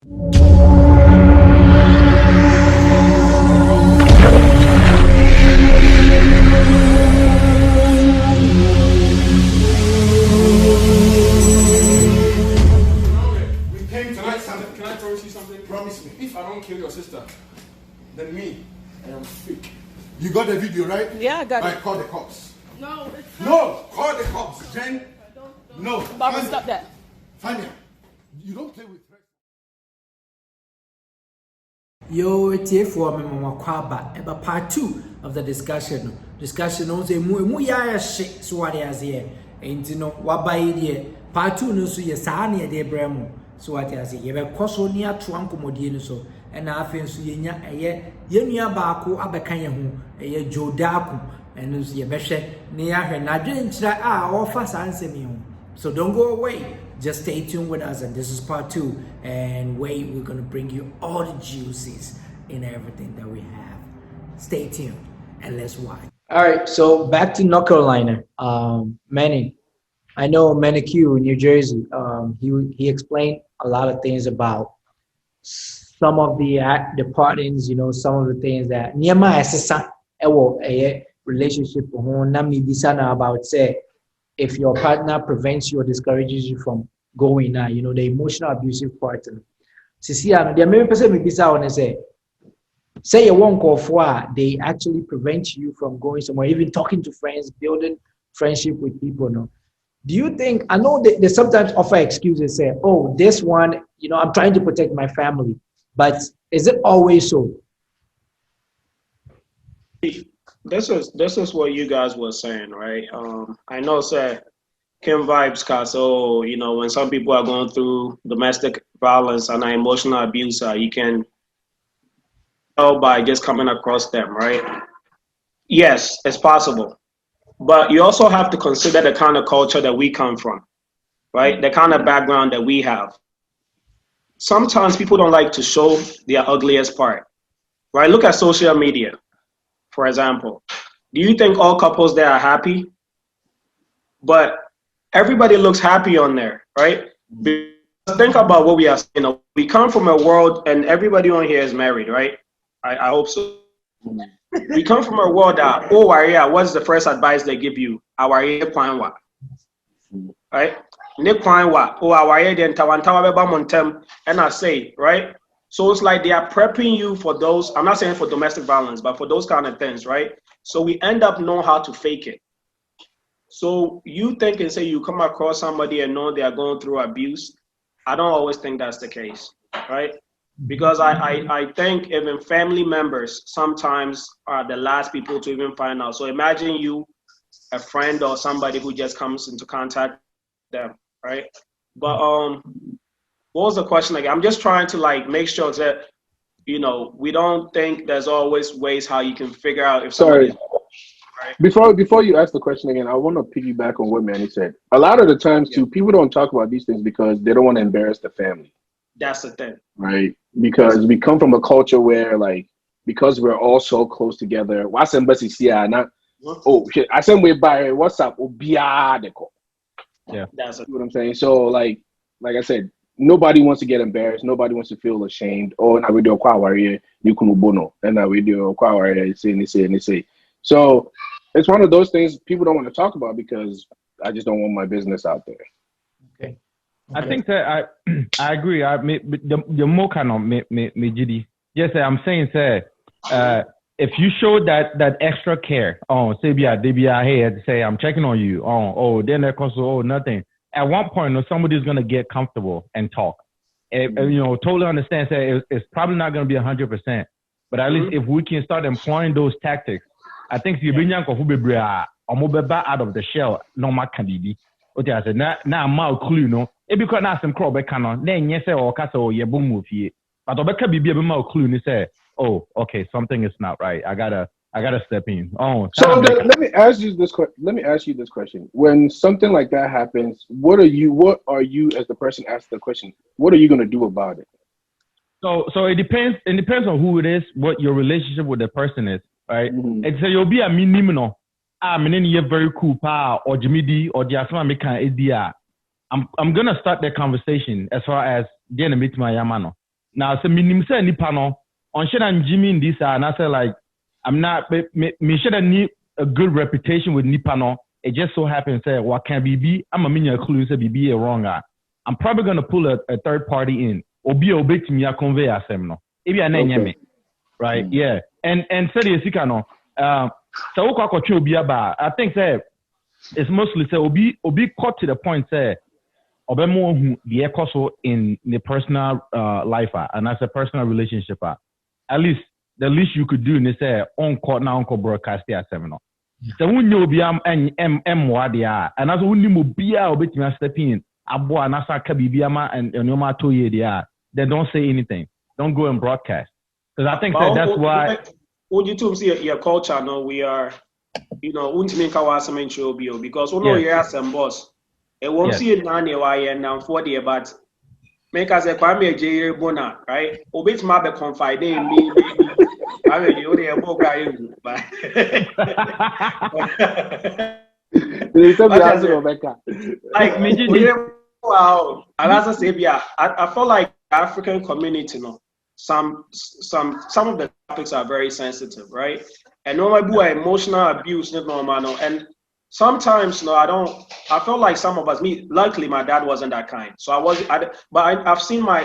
Promise me, if I don't kill your sister, then me, I am fake. You got the video, right? Yeah, I got it. I call the cops. No, it's no, call the cops. Jen, no. Barbara, stop that. Fania, you don't play with threats. Yo, it's here for me, Mama Kwaba. About part 2 of the discussion. Discussion on the mu ya shit, so what is here. And you know, what by here. Part 2 no so yes, Sani de Bremo. So what is here. You have coso near Twanko Modino so. And I think so yenya yenya baako abekanya ho eye jodaku and so ye behwe ne ya hwe na dwen kira a offer sansemi ho. So don't go away, just stay tuned with us, and this is part 2, and we're going to bring you all the juices in everything that we have. Stay tuned and let's watch. All right, so back to North Carolina. Manny, I know Manny Q in New Jersey. He explained a lot of things about some of the partings, you know, some of the things that Niyama Asesa a relationship about say if your partner prevents you or discourages you from going now, you know, the emotional abusive part. See, the main person we want to say you won't go for they actually prevent you from going somewhere, even talking to friends, building friendship with people. No. Do you think, I know they sometimes offer excuses, say, oh, this one, you know, I'm trying to protect my family, but is it always so? This is what you guys were saying, right? I know, sir, Kim vibes, cause you know, when some people are going through domestic violence and emotional abuse, you can tell by just coming across them, right? Yes, it's possible, but you also have to consider the kind of culture that we come from, right? The kind of background that we have. Sometimes people don't like to show their ugliest part, right? Look at social media. For example, do you think all couples there are happy? But everybody looks happy on there, right? Because think about what we are, you know, we come from a world, and everybody on here is married, right? I hope so. We come from a world that, oh, yeah, what's the first advice they give you? Right? And I say, right? So it's like they are prepping you for those, I'm not saying for domestic violence, but for those kind of things, right? So we end up knowing how to fake it. So you think and say you come across somebody and know they are going through abuse. I don't always think that's the case, right? Because I think even family members sometimes are the last people to even find out. So imagine you, a friend or somebody who just comes into contact with them, right? But what was the question again? I'm just trying to like make sure that, you know, we don't think there's always ways how you can figure out if somebody. Right? Before you ask the question again, I want to piggyback on what Manny said. A lot of the times too, people don't talk about these things because they don't want to embarrass the family. That's the thing. Right? Because we come from a culture where like, because we're all so close together, what's embassy here? Oh shit, I said we buy what's up? Yeah. That's what I'm saying. So like I said, nobody wants to get embarrassed. Nobody wants to feel ashamed. Oh, now we do a warrior, you can bono, and now we do a warrior. They say. So it's one of those things people don't want to talk about because I just don't want my business out there. Okay. I think that I agree. The more kind of me GD. Yes, I'm saying if you show that extra care, say they be here, say I'm checking on you, then they console, nothing. At one point, somebody's gonna get comfortable and talk. And you know, totally understand. Say it's probably not gonna be 100%, but at least if we can start employing those tactics, I think you bring young who be out of the shell. No more can be. Okay, I said now I'm clue no. If you can't ask them crowd back on, then yes, or castle ye boom move here. But Obeka be a more clue and say, oh, okay, something is not right. I gotta step in. Oh, so let me ask you this question. When something like that happens, what are you as the person asked the question? What are you gonna do about it? So it depends. It depends on who it is, what your relationship with the person is, right? Mm-hmm. And so you'll be a minimum. You're very cool, pa, or Jimmy D, or the Asma Meka ADR. I'm gonna start the conversation as far as getting meet my Yamano. Now, so minimum say nipa no on should and Jimmy in this and I say like I'm not me should need a good reputation with nipa no. It just so happens say what can be I'm a mini clue say be wrong. I'm probably gonna pull a third party in. Obi to me a convey asem no. Ebi ananyame. Right? Yeah. And say the sika no. So obi aba. I think say it's mostly say obi caught to the point say obemo who the ekoso in the personal life and as a personal relationship at least the least you could do is say on court now on broadcast the seminar. So when you be wadia and as when you be obetimi step in abo anasa ka bibiama and no ma to ye dia then don't say anything. Don't go and broadcast. Because I think that's why would you to see your culture no we are untimi ka wa asem ncho obi because we know you are some boss. It won't see it now now for the but make us a Kwame J. Bona, right? Obit ma be confide in me, maybe. I mean, you only a book guy, but like me, wow. And as I say, yeah, I feel like African community, some of the topics are very sensitive, right? And normally, emotional abuse, normal, and sometimes, I feel like some of us, luckily my dad wasn't that kind. So I've seen my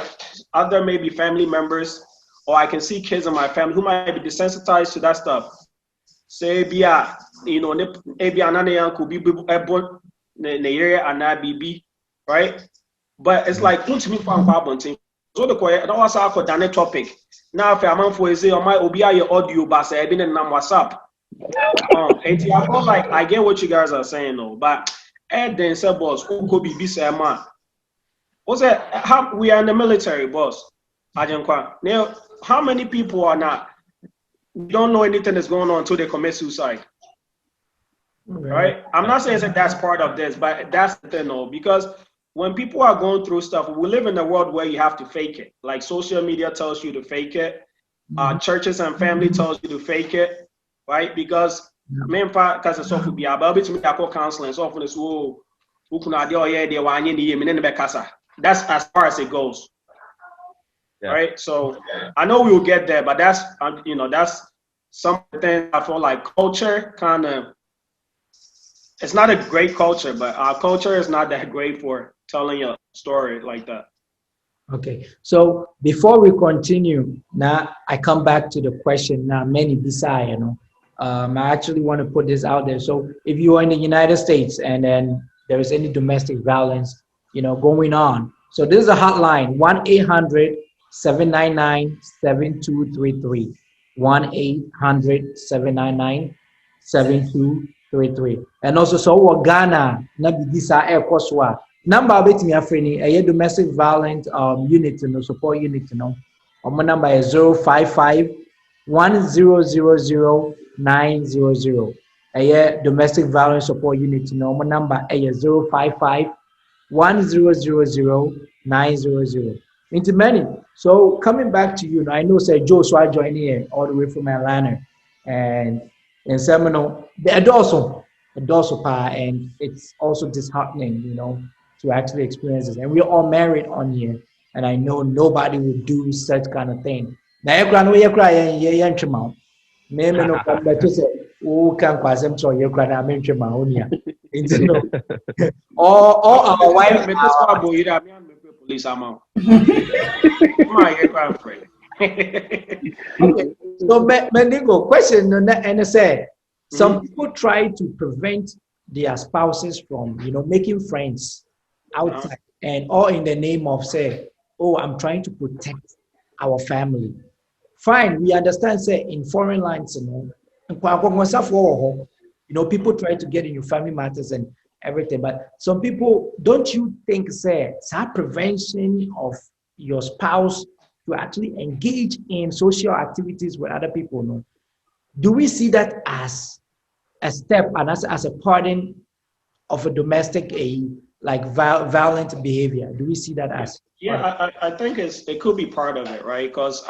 other maybe family members, or I can see kids in my family who might be desensitized to that stuff. Say, could be right? But it's like, so the question, I was asked for that topic. Now, if I'm for say, I might be your audio, but I've been in WhatsApp. And I feel like I get what you guys are saying, though, but then said, boss, who could be man? What's that? We are in the military, boss. Now, how many people are not? Don't know anything that's going on until they commit suicide. Right? I'm not saying that that's part of this, but that's the thing, though, because when people are going through stuff, we live in a world where you have to fake it. Like social media tells you to fake it. Churches and family tells you to fake it. Right? Because because it's so be about to me counseling so for this who can that's as far as it goes. Yeah. Right? So I know we will get there, but that's that's something I feel like culture kind of it's not a great culture, but our culture is not that great for telling a story like that. Okay, so before we continue, now I come back to the question now many beside, I actually want to put this out there. So if you are in the United States and then there is any domestic violence, going on. So this is a hotline, 1-800-799-7233. 1-800-799-7233. And also, so what Ghana, Nabidisa Air Koswa. Number bit me afraid a domestic violence unit, support unit, my number is 055-1000-900. A domestic violence support unit, my number is 055-1000-900. Into many. So coming back to you, I know say Joe Swa joining here all the way from Atlanta, and in Seminole, the Adorso and it's also disheartening, to actually experience this. And we're all married on here, and I know nobody would do such kind of thing. Now you cry, maybe no come back to say, "Oh, can't pass him so you cry." I mention my own here. Or our wife. Police amount. Okay. So, Mendigo, question and I say, some people try to prevent their spouses from, making friends outside, and all in the name of say, "Oh, I'm trying to protect our family." Fine, we understand. Say in foreign lands, people try to get in your family matters and everything, but some people, don't you think, say, that prevention of your spouse to actually engage in social activities with other people, do we see that as a step and as a pardon of a domestic violent behavior? Do we see that as? Yeah, I think it could be part of it, right? Because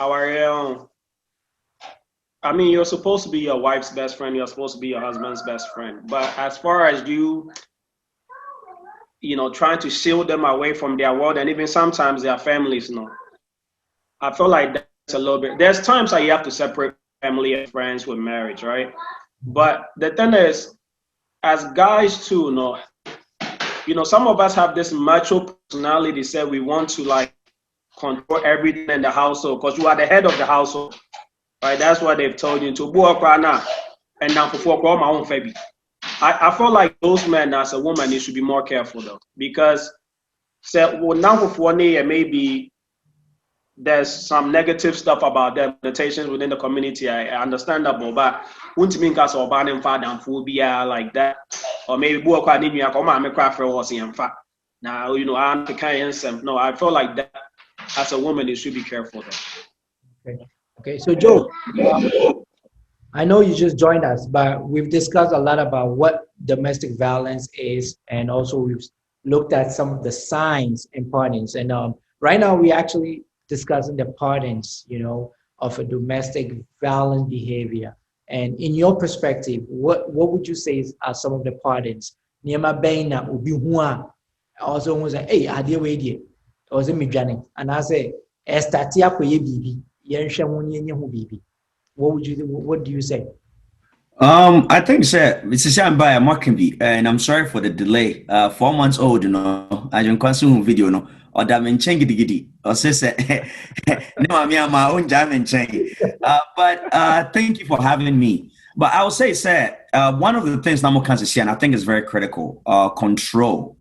you're supposed to be your wife's best friend. You're supposed to be your husband's best friend. But as far as you trying to shield them away from their world and even sometimes their families, I feel like that's a little bit. There's times that you have to separate family and friends with marriage, right? But the thing is, as guys too, some of us have this macho personality. Say we want to like control everything in the household because you are the head of the household, right? That's what they've told you to work right now. And now for my own baby. I feel like those men as a woman, you should be more careful though, because now for maybe there's some negative stuff about their meditations within the community. I understand that, but wouldn't mean cause or banning father and phobia like that, or maybe book anemia come on me cry for was in fact. Now I'm the kind of no. I feel like that as a woman, you should be careful though. Okay. So Joe, I know you just joined us, but we've discussed a lot about what domestic violence is, and also we've looked at some of the signs and patterns. And right now, we actually discussing the patterns, of a domestic violent behavior. And in your perspective, what would you say are some of the patterns? Niema Baina ubi hua also was hey, I deal with it. I was in Midjaning, and I say, Estatia for ye bibi, Yenshamunian bibi. What do you say? I think sir, it's a by a Mockingbee, and I'm sorry for the delay. 4 months old, I don't consume video, or that mean change giddy, or say, no, I'm my own jam and change. But thank you for having me. But I will say, sir, one of the things Namo can see, and I think is very critical, control.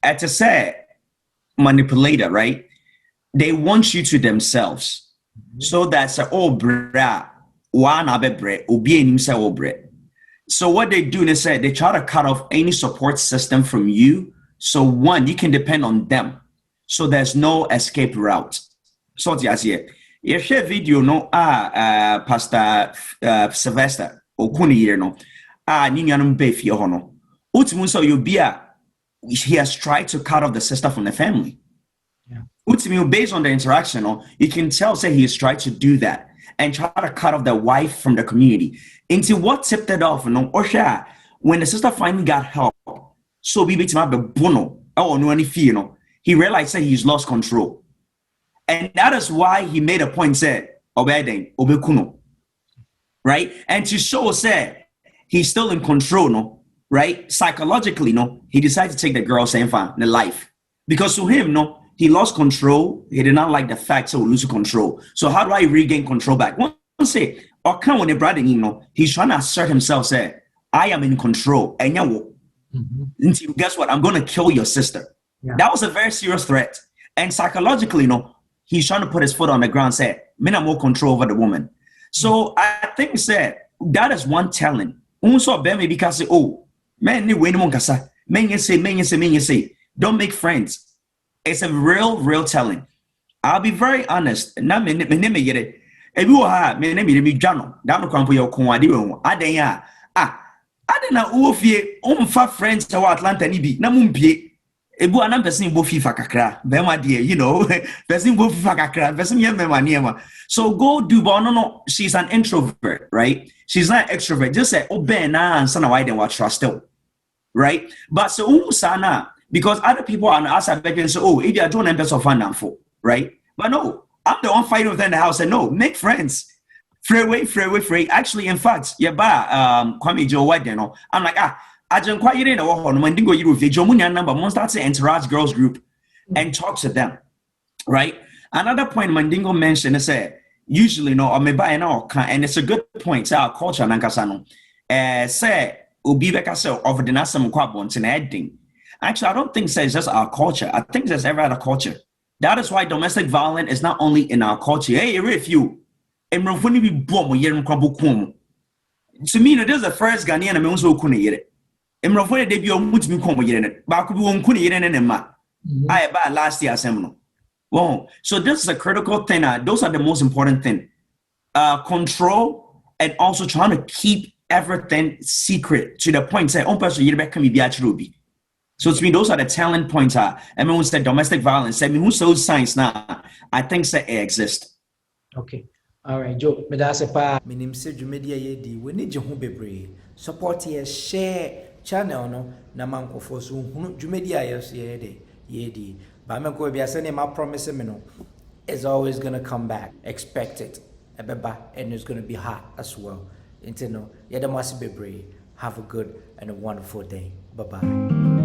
At a say, manipulator, right? They want you to themselves. So that's bra, one abebre, obi. So what they do is they try to cut off any support system from you. So one, you can depend on them. So there's no escape route. So that's it. You share video Pastor Sylvester Okuni Ninyanum Befi Hono. Utimuso Yubia, he has tried to cut off the sister from the family. Based on the interaction, you can tell say he is trying to do that and try to cut off the wife from the community. Into what tipped it off, when the sister finally got help, so he realized that he's lost control. And that is why he made a point, said, right? And to show said he's still in control, right? Psychologically, he decided to take the girl saying fine, the life. Because to him, he lost control. He did not like the fact so lose control. So how do I regain control back? One say, or come when brother, he's trying to assert himself, say, I am in control. And guess what? I'm gonna kill your sister. Yeah. That was a very serious threat. And psychologically, he's trying to put his foot on the ground, say, men have more control over the woman. So I think that is one telling. Also, because man, say, don't make friends. It's a real telling. I'll be very honest. I didn't know friends to Atlanta nibi. Ebu anam person bo FIFA kakra. Bema die, person bo FIFA kakra. Person ye mema niema. So go do no. She's an introvert, right? She's not extrovert. Just say na and sana why then what trust still, right? But so sana. Because other people are outside and say, if you are doing members of fun for, right? But no, I'm the one fighting within the house and no, make friends. Free. Actually, in fact, Kwame Joe White, I'm like, I don't quite in when you go you with Jomunia number, one starts to interact girls group and talk to them, right? Another point Mandingo mentioned is usually or maybe and it's a good point, our culture Nankasano. Say Ubi Bekasa over the Nasam Quabons and adding. Actually, I don't think it's just our culture. I think there's every other culture. That is why domestic violence is not only in our culture. Hey, if you, to me, this is the first Ghanaian and also couldn't get it. I bought last year seminar. Well, so this is a critical thing. Those are the most important thing. Control and also trying to keep everything secret to the point say, "On person you can be actually." So to me, those are the talent points. I mean, when said domestic violence, I mean, who shows signs now? I think that it exists. Okay. All right, Joe. Me that's a pa. Me name say Jumedia yedi. We need Jehu bebre. Support here, share channel no. Na manko for so Jumedia yes yedi. But I'm going to be my promise is always going to come back. Expect it. And it's going to be hot as well. Have a good and a wonderful day. Bye-bye.